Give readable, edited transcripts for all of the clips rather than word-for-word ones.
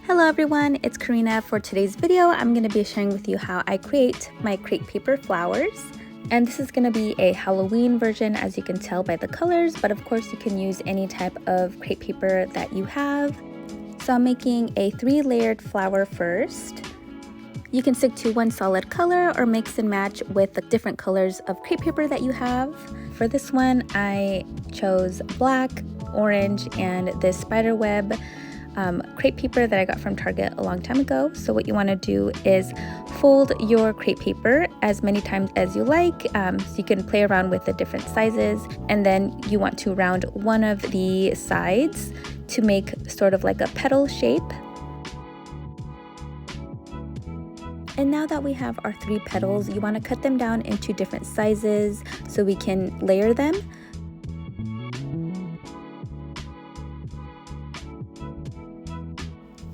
Hello everyone, it's Karina. For today's video, I'm going to be sharing with you how I create my crepe paper flowers. And this is going to be a Halloween version, as you can tell by the colors, but of course you can use any type of crepe paper that you have. So I'm making a 3-layered flower first. You can stick to one solid color or mix and match with the different colors of crepe paper that you have. For this one, I chose black, orange, and this spider web crepe paper that I got from Target a long time ago. So what you want to do is fold your crepe paper as many times as you like, so you can play around with the different sizes, and then you want to round one of the sides to make sort of like a petal shape. And now that we have our 3 petals, you want to cut them down into different sizes so we can layer them.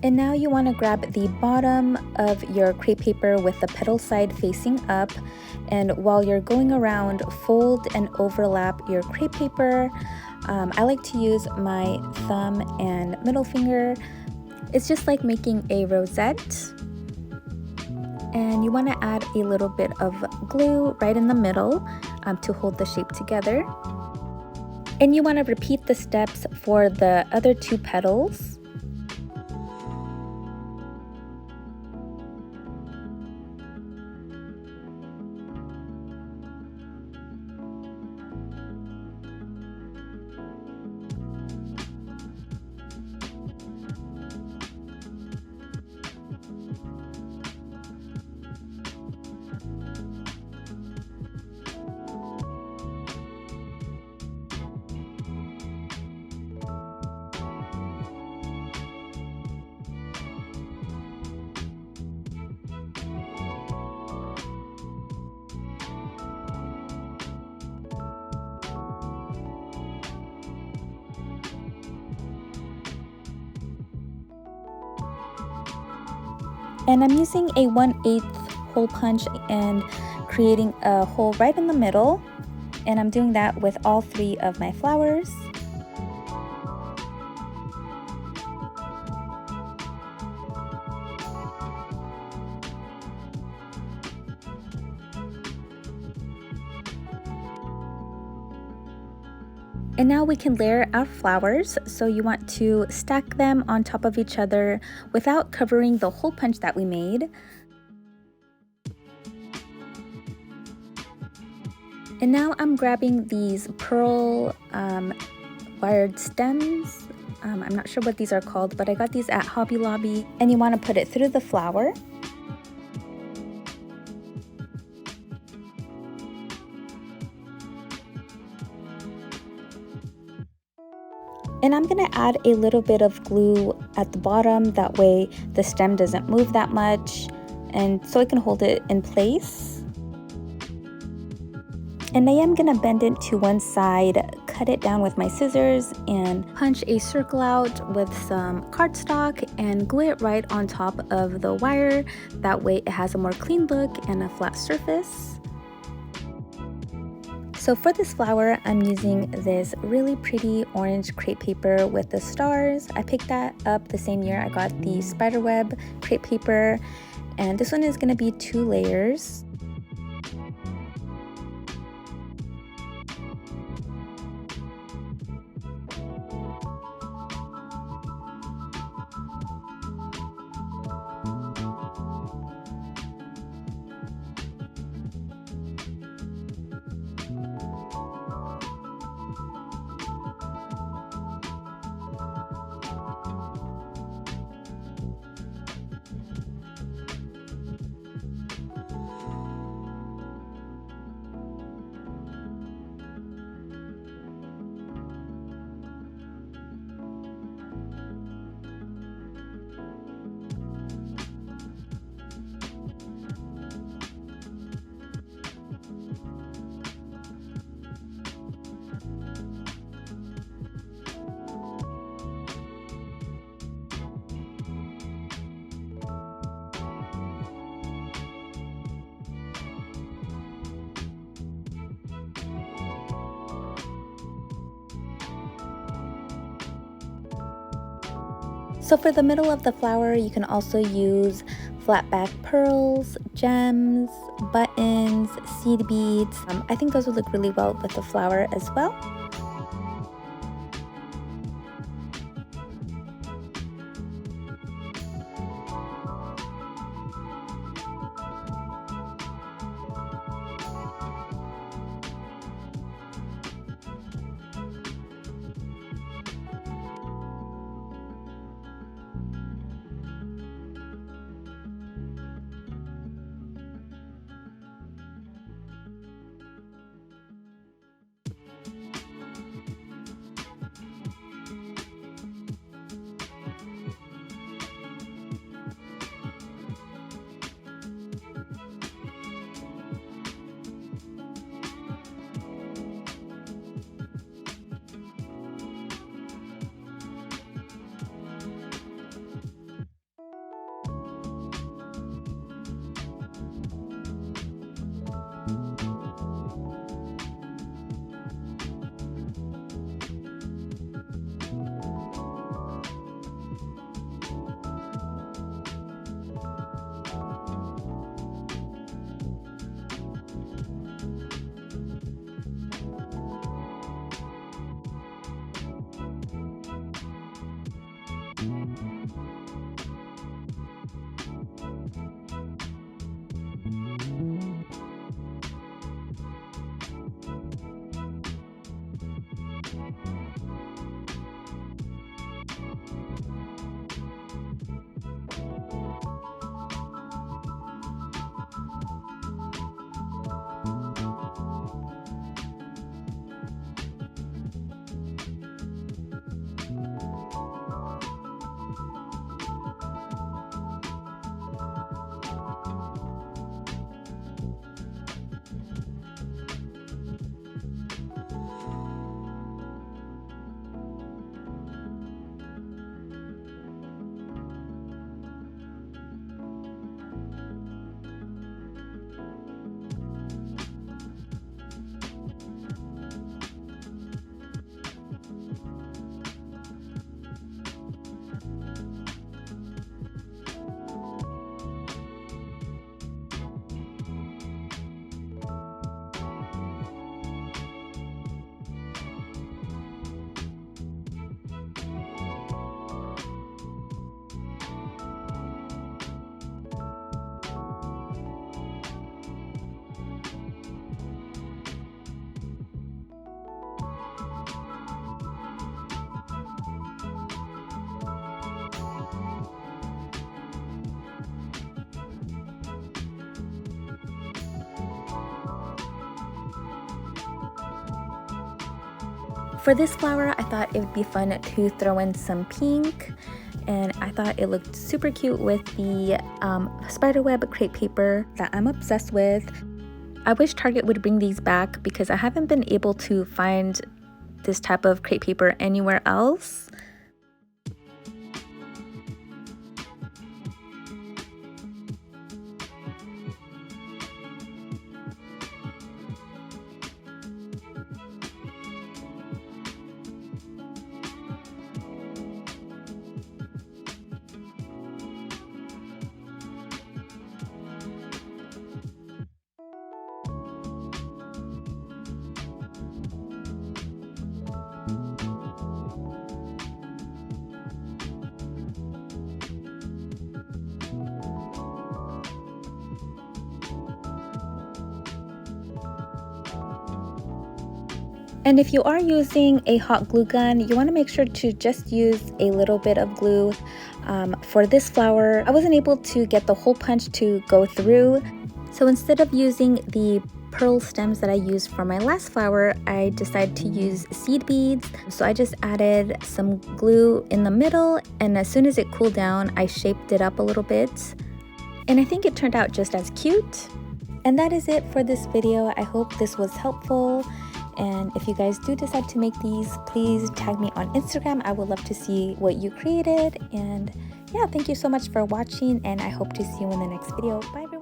And now you want to grab the bottom of your crepe paper with the petal side facing up, and while you're going around, fold and overlap your crepe paper. I like to use my thumb and middle finger. It's just like making a rosette. And you want to add a little bit of glue right in the middle to hold the shape together. And you want to repeat the steps for the other 2 petals. And I'm using a 1/8 hole punch and creating a hole right in the middle. And I'm doing that with all 3 of my flowers. And now we can layer our flowers, so you want to stack them on top of each other without covering the hole punch that we made. And now I'm grabbing these pearl wired stems. I'm not sure what these are called, but I got these at Hobby Lobby. And you want to put it through the flower. And I'm going to add a little bit of glue at the bottom, that way the stem doesn't move that much, and so I can hold it in place. And I am going to bend it to one side, cut it down with my scissors, and punch a circle out with some cardstock and glue it right on top of the wire. That way it has a more clean look and a flat surface. So for this flower, I'm using this really pretty orange crepe paper with the stars. I picked that up the same year I got the spiderweb crepe paper, and this one is going to be 2 layers. So for the middle of the flower, you can also use flat back pearls, gems, buttons, seed beads. I think those would look really well with the flower as well. For this flower, I thought it would be fun to throw in some pink, and I thought it looked super cute with the spiderweb crepe paper that I'm obsessed with. I wish Target would bring these back because I haven't been able to find this type of crepe paper anywhere else. And if you are using a hot glue gun, you want to make sure to just use a little bit of glue. For this flower, I wasn't able to get the hole punch to go through. So instead of using the pearl stems that I used for my last flower, I decided to use seed beads. So I just added some glue in the middle, and as soon as it cooled down, I shaped it up a little bit. And I think it turned out just as cute. And that is it for this video. I hope this was helpful. And if you guys do decide to make these, please tag me on Instagram. I would love to see what you created. And yeah, thank you so much for watching, and I hope to see you in the next video. Bye.